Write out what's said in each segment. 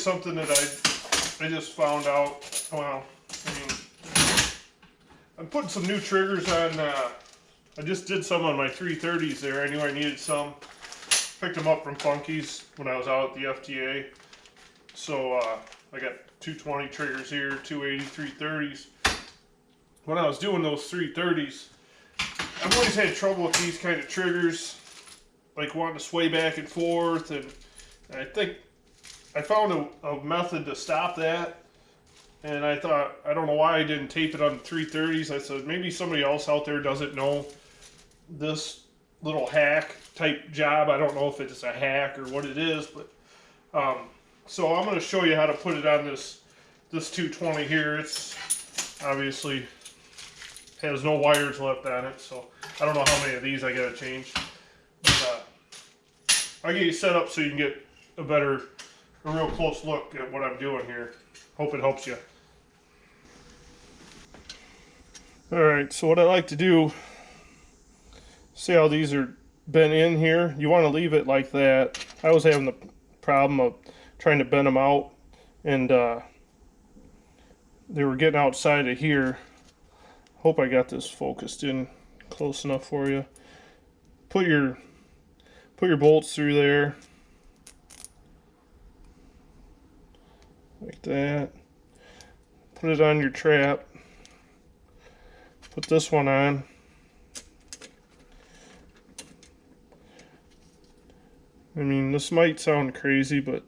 something that I just found out. Well, I mean, I'm putting some new triggers on. I just did some on my 330s there. I knew I needed some. Picked them up from Funky's when I was out at the FTA. So I got 220 triggers here, 280 330s. When I was doing those 330s, I've always had trouble with these kind of triggers, like wanting to sway back and forth, and I think I found a method to stop that. And I thought, I don't know why I didn't tape it on the 330s. I said, maybe somebody else out there doesn't know this little hack type job. I don't know if it's a hack or what it is, but so I'm going to show you how to put it on this 220 here. It's obviously has no wires left on it, so I don't know how many of these I got to change. But I'll get you set up so you can get a real close look at what I'm doing here. Hope it helps you. Alright, so what I like to do, see how these are bent in here? You want to leave it like that. I was having the problem of trying to bend them out, and they were getting outside of here. Hope I got this focused in close enough for you. Put your bolts through there. Like that. Put it on your trap. Put this one on. I mean, this might sound crazy, but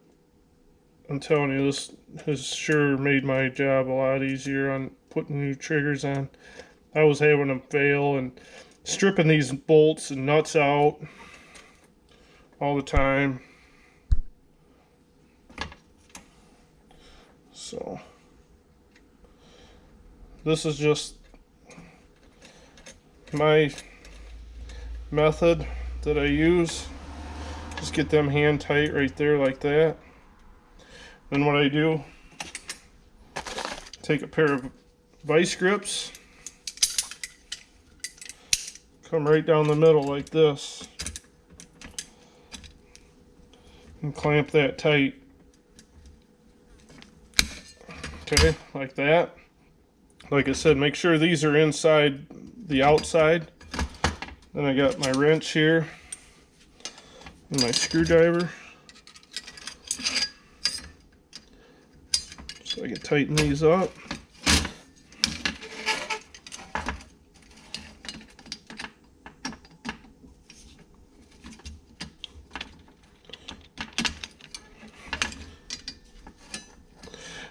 I'm telling you, this has sure made my job a lot easier on putting new triggers on. I was having them fail and stripping these bolts and nuts out all the time. So this is just my method that I use. Just get them hand tight right there like that. Then what I do, take a pair of vice grips, come right down the middle like this, and clamp that tight. Okay, like that. Like I said, make sure these are inside the outside. Then I got my wrench here and my screwdriver, so I can tighten these up.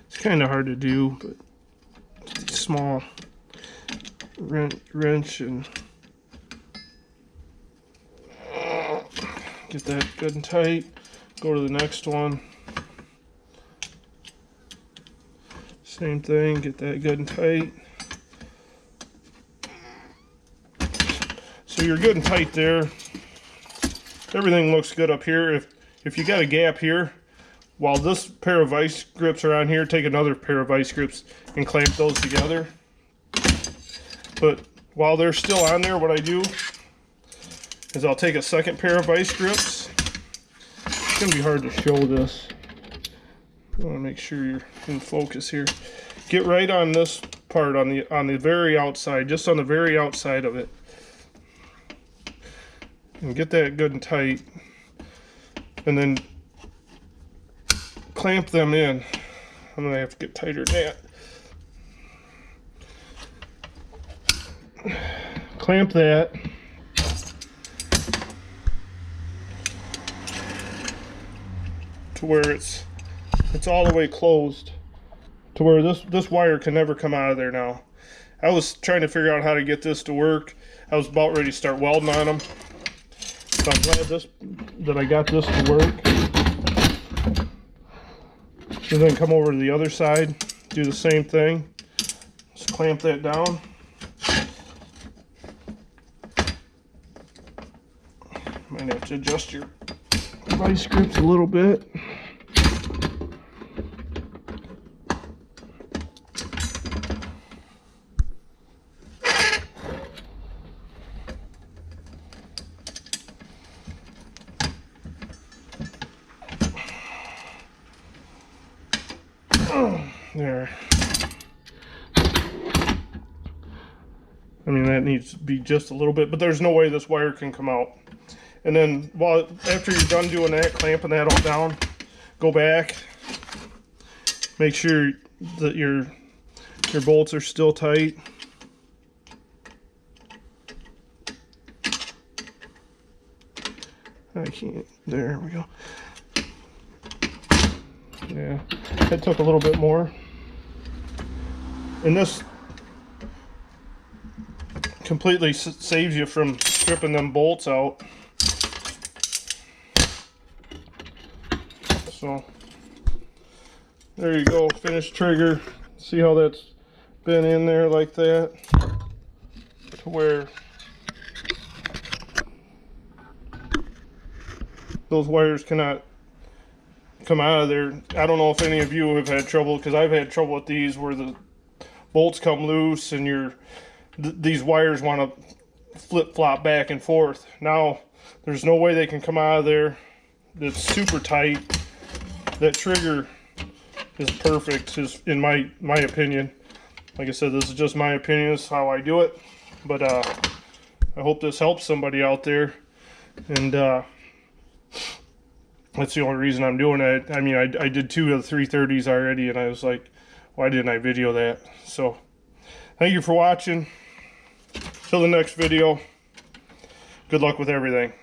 It's kind of hard to do, but small wrench and get that good and tight. Go to the next one. Same thing, get that good and tight. So you're good and tight there. Everything looks good up here. If you got a gap here, while this pair of vice grips are on here, take another pair of vice grips and clamp those together. But while they're still on there, what I do is I'll take a second pair of vice grips. It's going to be hard to show this. I want to make sure you're in focus here. Get right on this part, on the very outside, just on the very outside of it. And get that good and tight. And then clamp them in. I'm going to have to get tighter than that. Clamp that. To where it's all the way closed. To where this wire can never come out of there now. I was trying to figure out how to get this to work. I was about ready to start welding on them. So I'm glad that I got this to work. And then come over to the other side, do the same thing. Just clamp that down. Might have to adjust your vice grips a little bit. There. I mean, that needs to be just a little bit, but there's no way this wire can come out. And then, after you're done doing that, clamping that all down, go back, make sure that your bolts are still tight. I can't, there we go. Yeah, it took a little bit more. And this completely saves you from stripping them bolts out. So there you go, finished trigger. See how that's been in there like that, to where those wires cannot come out of there. I don't know if any of you have had trouble, because I've had trouble with these where the bolts come loose and these wires want to flip-flop back and forth. Now there's no way they can come out of there. It's super tight. That trigger is perfect, in my opinion. Like I said, this is just my opinion. This is how I do it. But I hope this helps somebody out there. And that's the only reason I'm doing it. I mean, I did 2 of the 330s already, and I was like, why didn't I video that? So thank you for watching. Till the next video, good luck with everything.